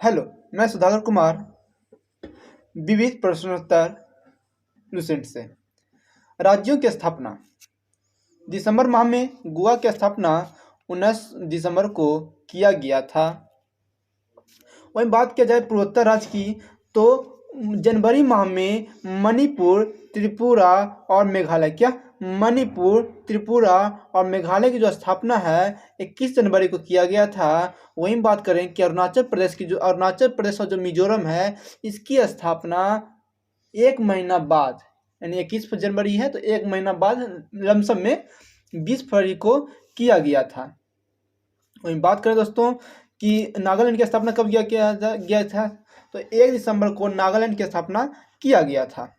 Hello, मैं सुधाकर कुमार विविध प्रश्नोत्तर लुसेंट से। राज्यों की स्थापना। दिसंबर माह में गोवा की स्थापना 19 दिसंबर को किया गया था। वहीं बात किया जाए पूर्वोत्तर राज्य की तो जनवरी माह में मणिपुर, त्रिपुरा और मेघालय मणिपुर, त्रिपुरा और मेघालय की जो स्थापना है 21 जनवरी को किया गया था। वहीं बात करें कि अरुणाचल प्रदेश और जो मिजोरम है इसकी स्थापना 1 महीना बाद, यानी 21 जनवरी है तो 1 महीना बाद लमसम में 20 फरवरी को किया गया था। वहीं बात करें दोस्तों कि नागालैंड की स्थापना कब किया गया था तो 1 दिसंबर को नागालैंड की स्थापना किया गया था।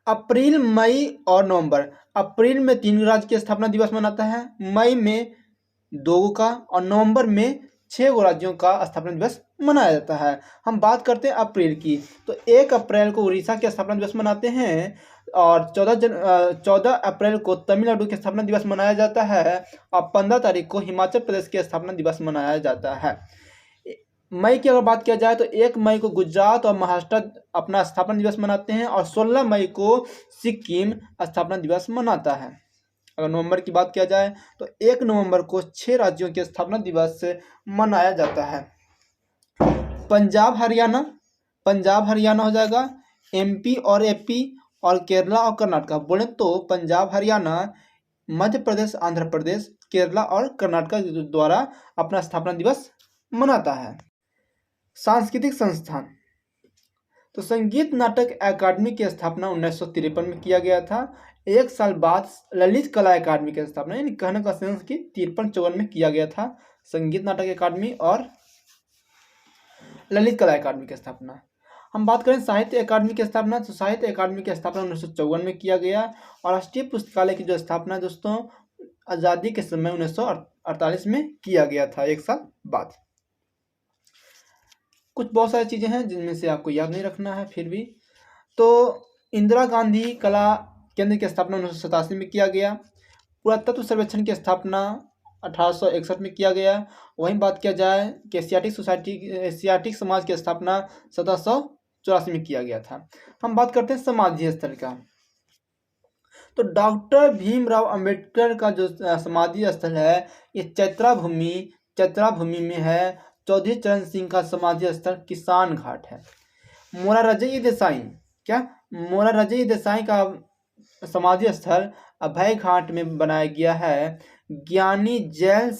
अप्रैल, मई और नवंबर। अप्रैल में 3 राज्य की स्थापना दिवस मनाता है, मई में 2 का और नवंबर में 6 राज्यों का स्थापना दिवस मनाया जाता है। हम बात करते हैं अप्रैल की तो 1 अप्रैल को उड़ीसा के स्थापना दिवस मनाते हैं और 14 अप्रैल को तमिलनाडु के स्थापना दिवस मनाया जाता है और 15 तारीख को हिमाचल प्रदेश के स्थापना दिवस मनाया जाता है। मई की अगर बात किया जाए तो 1 मई को गुजरात और महाराष्ट्र अपना स्थापना दिवस मनाते हैं और 16 मई को सिक्किम स्थापना दिवस मनाता है। अगर नवंबर की बात किया जाए तो 1 नवंबर को 6 राज्यों के स्थापना दिवस मनाया जाता है। पंजाब हरियाणा हो जाएगा, एमपी और एपी और केरला और कर्नाटक। बोले तो पंजाब हरियाणा, मध्य प्रदेश, आंध्र प्रदेश, केरला और कर्नाटक द्वारा अपना स्थापना दिवस मनाता है। सांस्कृतिक संस्थान तो संगीत नाटक अकादमी की स्थापना 1953 में किया गया था। 1 साल बाद ललित कला अकादमी की स्थापना, यानी कहने का सेंस की 53-54 में किया गया था संगीत नाटक अकादमी और ललित कला अकादमी की स्थापना। हम बात करें साहित्य अकादमी की स्थापना तो साहित्य अकादमी की स्थापना 1954 में किया गया और राष्ट्रीय पुस्तकालय की जो स्थापना दोस्तों आज़ादी के समय 1948 में किया गया था, 1 साल बाद। कुछ बहुत सारी चीज़ें हैं जिनमें से आपको याद नहीं रखना है, फिर भी तो इंदिरा गांधी कला केंद्र की स्थापना 1987 में किया गया। पुरातत्व सर्वेक्षण की स्थापना 1861 में किया गया। वहीं बात किया जाए कि एशियाटिक समाज की स्थापना 1784 में किया गया था। हम बात करते हैं समाधि स्थल का तो डॉक्टर भीमराव अंबेडकर का जो समाधि स्थल है ये चैत्रा भूमि में है। चौधरी चरण सिंह का समाधि स्थल किसान घाट है। मोरारजई देसाई का समाधि स्थल अभय घाट में बनाया गया है। ज्ञानी जैल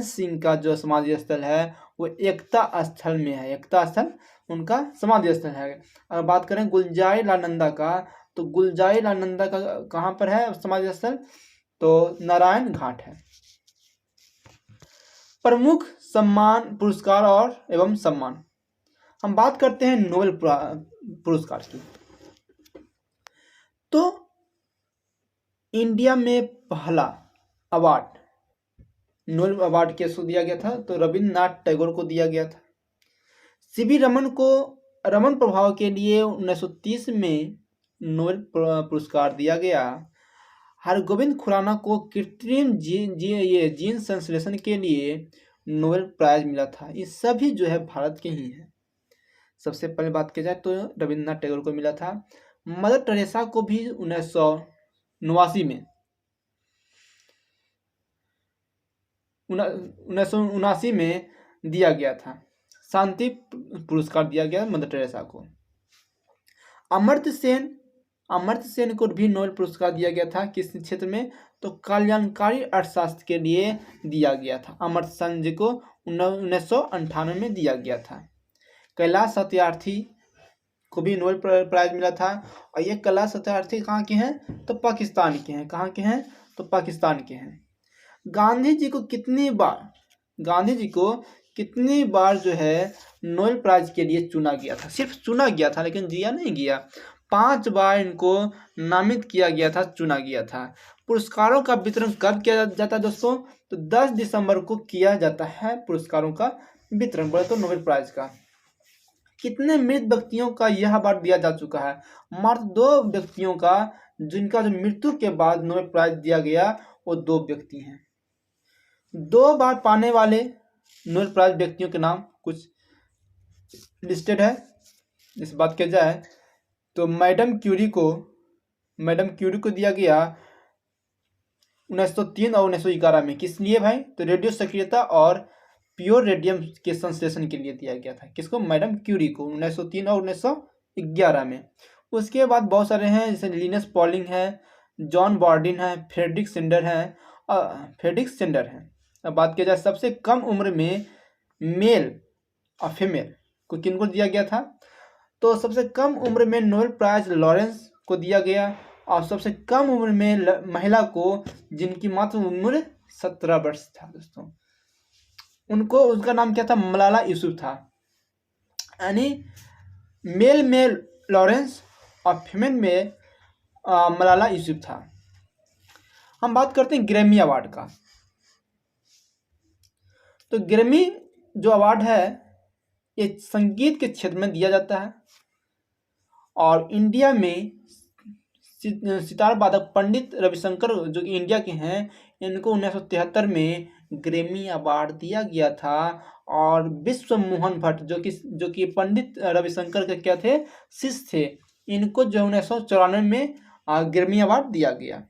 सिंह का जो समाधि स्थल है वो एकता स्थल में है। एकता स्थल उनका समाधि स्थल है। अगर बात करें गुलजारी लाल नंदा का तो गुलजारी लाल नंदा का कहाँ पर है समाधि स्थल तो नारायण घाट है। प्रमुख सम्मान, पुरस्कार और एवं सम्मान। हम बात करते हैं नोबेल पुरस्कार की तो इंडिया में पहला अवार्ड नोबेल अवार्ड किसको दिया गया था तो रविंद्रनाथ टैगोर को दिया गया था। सीवी रमन को रमन प्रभाव के लिए 1930 में नोबेल पुरस्कार दिया गया। हरगोविंद खुराना को कृत्रिम जीन संश्लेषण के लिए नोबेल प्राइज मिला था। ये सभी जो है भारत के ही हैं। सबसे पहले बात की जाए तो रविंद्रनाथ टैगोर को मिला था। मदर टेरेसा को भी 1979 में दिया गया था। शांति पुरस्कार दिया गया मदर टेरेसा को। अमर्त्य सेन को भी नोबेल पुरस्कार दिया गया था। किस क्षेत्र में तो कल्याणकारी अर्थशास्त्र के लिए दिया गया था। अमर्त्य सेन जी को 1998 में दिया गया था। कैलाश सत्यार्थी को भी नोबेल प्राइज मिला था और ये कैलाश सत्यार्थी कहाँ के हैं तो पाकिस्तान के हैं। कहाँ के हैं तो पाकिस्तान के हैं। गांधी जी को कितनी बार जो है नोबेल प्राइज के लिए चुना गया था। सिर्फ चुना गया था लेकिन दिया नहीं गया। 5 बार इनको नामित किया गया था, चुना गया था। पुरस्कारों का वितरण कब किया जाता है दोस्तों तो 10 दिसंबर को किया जाता है पुरस्कारों का वितरण। बोले तो नोबेल प्राइज का कितने मृत व्यक्तियों का यह अवार्ड दिया जा चुका है। मात्र 2 व्यक्तियों का जिनका जो मृत्यु के बाद नोबेल प्राइज दिया गया वो 2 व्यक्ति हैं। 2 बार पाने वाले नोबेल प्राइज व्यक्तियों के नाम कुछ लिस्टेड है। इस बात किया जाए तो मैडम क्यूरी को दिया गया 1903 और 1911 में। किस लिए भाई? तो रेडियो सक्रियता और प्योर रेडियम के संश्लेषण के लिए दिया गया था। किसको? मैडम क्यूरी को 1903 और 1911 में। उसके बाद बहुत सारे हैं, जैसे लिनस पॉलिंग है, जॉन बॉर्डिन है, फ्रेडरिक सेंडर है। अब बात किया जाए सबसे कम उम्र में मेल और फीमेल को किनको दिया गया था? तो सबसे कम उम्र में नोबेल प्राइज लॉरेंस को दिया गया, और सबसे कम उम्र में महिला को, जिनकी मात्र उम्र 17 वर्ष था दोस्तों, उनका नाम क्या था? मलाला यूसुफ था। यानी मेल में लॉरेंस और फीमेल में मलाला यूसुफ था। हम बात करते हैं ग्रैमी अवार्ड का। तो ग्रैमी जो अवार्ड है ये संगीत के क्षेत्र में दिया जाता है, और इंडिया में सितार वादक पंडित रविशंकर जो कि इंडिया के हैं, इनको 1973 में ग्रैमी अवार्ड दिया गया था। और विश्व मोहन भट्ट जो कि पंडित रविशंकर के क्या थे? शिष्य थे। इनको जो 1994 में ग्रैमी अवार्ड दिया गया।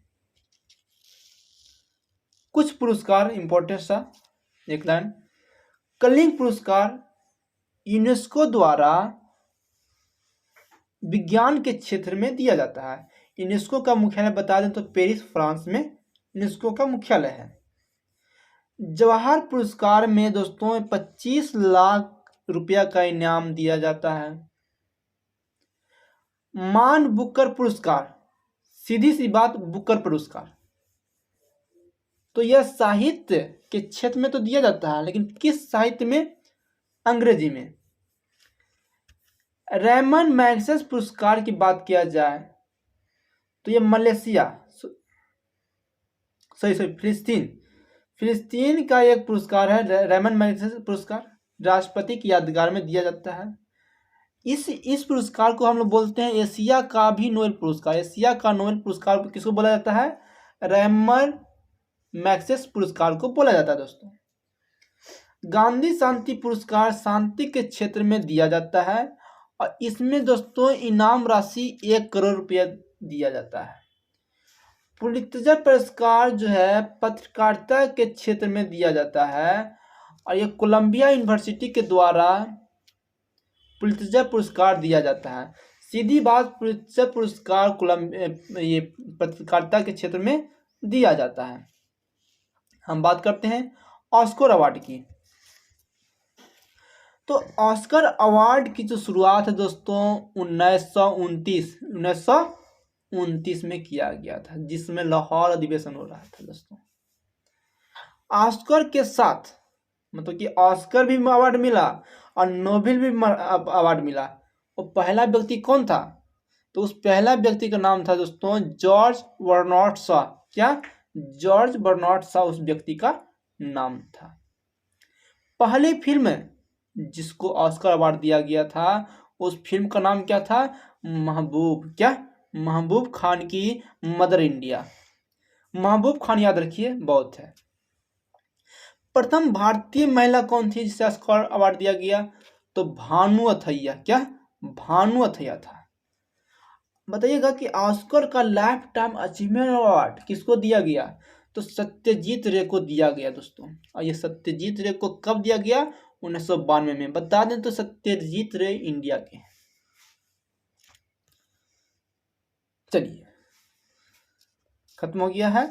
कुछ पुरस्कार इंपॉर्टेंट सा, एक लाइन। कलिंग पुरस्कार यूनेस्को द्वारा विज्ञान के क्षेत्र में दिया जाता है। यूनेस्को का मुख्यालय बता दें तो पेरिस, फ्रांस में यूनेस्को का मुख्यालय है। जवाहर पुरस्कार में दोस्तों 25 लाख रुपया का इनाम दिया जाता है। मान बुकर पुरस्कार, सीधी सी बात, बुकर पुरस्कार तो यह साहित्य के क्षेत्र में तो दिया जाता है, लेकिन किस साहित्य में? अंग्रेजी में। रेमन मैग्सेस पुरस्कार की बात किया जाए तो यह मलेशिया, फिलिस्तीन का एक पुरस्कार है। रेमन मैग्सेस पुरस्कार राष्ट्रपति की यादगार में दिया जाता है। इस पुरस्कार को हम लोग बोलते हैं एशिया का भी नोबेल पुरस्कार। एशिया का नोबेल पुरस्कार किसको बोला जाता है? रेमन मैग्सेस पुरस्कार को बोला जाता है दोस्तों। गांधी शांति पुरस्कार शांति के क्षेत्र में दिया जाता है, और इसमें दोस्तों इनाम राशि 1 करोड़ रुपया दिया जाता है। पुलित्जर पुरस्कार जो है पत्रकारिता के क्षेत्र में दिया जाता है, और ये कोलंबिया यूनिवर्सिटी के द्वारा पुलित्जर पुरस्कार दिया जाता है। सीधी बात, पुलित्जर पुरस्कार ये पत्रकारिता के क्षेत्र में दिया जाता है। हम बात करते हैं ऑस्कर अवार्ड की। तो ऑस्कर अवार्ड की जो शुरुआत है दोस्तों 1929 में किया गया था, जिसमें लाहौर अधिवेशन हो रहा था दोस्तों। ऑस्कर के साथ मतलब कि ऑस्कर भी अवार्ड मिला और नोबेल भी अवार्ड मिला। और पहला व्यक्ति कौन था? तो उस पहला व्यक्ति का नाम था दोस्तों जॉर्ज बर्नार्ड शॉ। क्या? जॉर्ज बर्नार्ड शॉ उस व्यक्ति का नाम था। पहली फिल्म जिसको ऑस्कर अवार्ड दिया गया था, उस फिल्म का नाम क्या था? महबूब। क्या? महबूब खान की मदर इंडिया। महबूब खान याद रखिए, बहुत है। प्रथम भारतीय महिला कौन थी जिसे ऑस्कर अवार्ड दिया गया? तो भानु अथैया। क्या? भानु अथैया था। बताइएगा कि ऑस्कर का लाइफ टाइम अचीवमेंट अवार्ड किसको दिया गया? तो सत्यजीत रे को दिया गया दोस्तों। और ये सत्यजीत रे को कब दिया गया? 1992 में। बता दें तो सत्यजीत रे इंडिया के हैं। चलिए, खत्म हो गया है।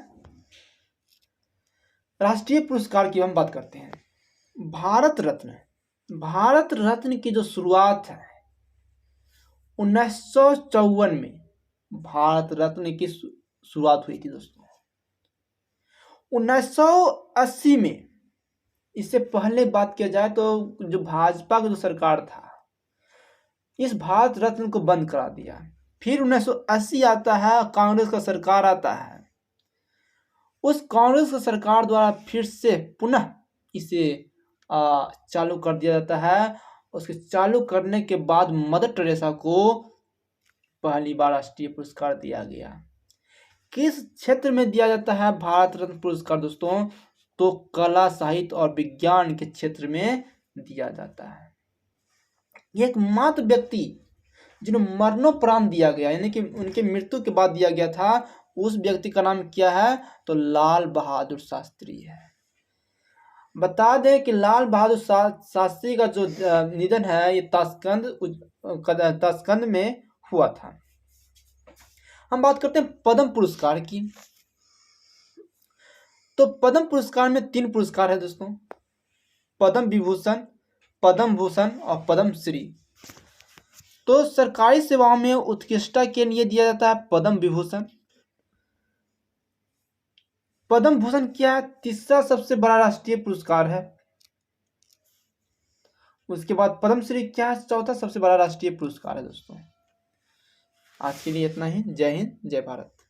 राष्ट्रीय पुरस्कार की हम बात करते हैं। भारत रत्न की जो शुरुआत है 1954 में भारत रत्न की शुरुआत हुई थी दोस्तों। 1980 में, इससे पहले बात किया जाए तो जो भाजपा का जो सरकार था, इस भारत रत्न को बंद करा दिया। फिर 1980 आता है, कांग्रेस का सरकार आता है। उस कांग्रेस की सरकार द्वारा फिर से पुनः इसे चालू कर दिया जाता है। उसके चालू करने के बाद मदर टेरेसा को पहली बार राष्ट्रीय पुरस्कार दिया गया। किस क्षेत्र में दिया जाता है भारत रत्न पुरस्कार दोस्तों? तो कला, साहित्य और विज्ञान के क्षेत्र में दिया जाता है। ये एकमात्र व्यक्ति जिन्हें मरणोपरांत दिया गया, यानी कि उनके मृत्यु के बाद दिया गया था, उस व्यक्ति का नाम क्या है? तो लाल बहादुर शास्त्री है। बता दें कि लाल बहादुर शास्त्री का जो निधन है ये ताशकंद में हुआ था। हम बात करते हैं पद्म पुरस्कार की। तो पद्म पुरस्कार में 3 पुरस्कार है दोस्तों, पद्म विभूषण, पद्म भूषण और पद्म श्री। तो सरकारी सेवाओं में उत्कृष्टता के लिए दिया जाता है पद्म विभूषण। पद्म भूषण क्या है? तीसरा सबसे बड़ा राष्ट्रीय पुरस्कार है। उसके बाद पद्मश्री क्या है? चौथा सबसे बड़ा राष्ट्रीय पुरस्कार है दोस्तों। आज के लिए इतना ही। जय हिंद, जय भारत।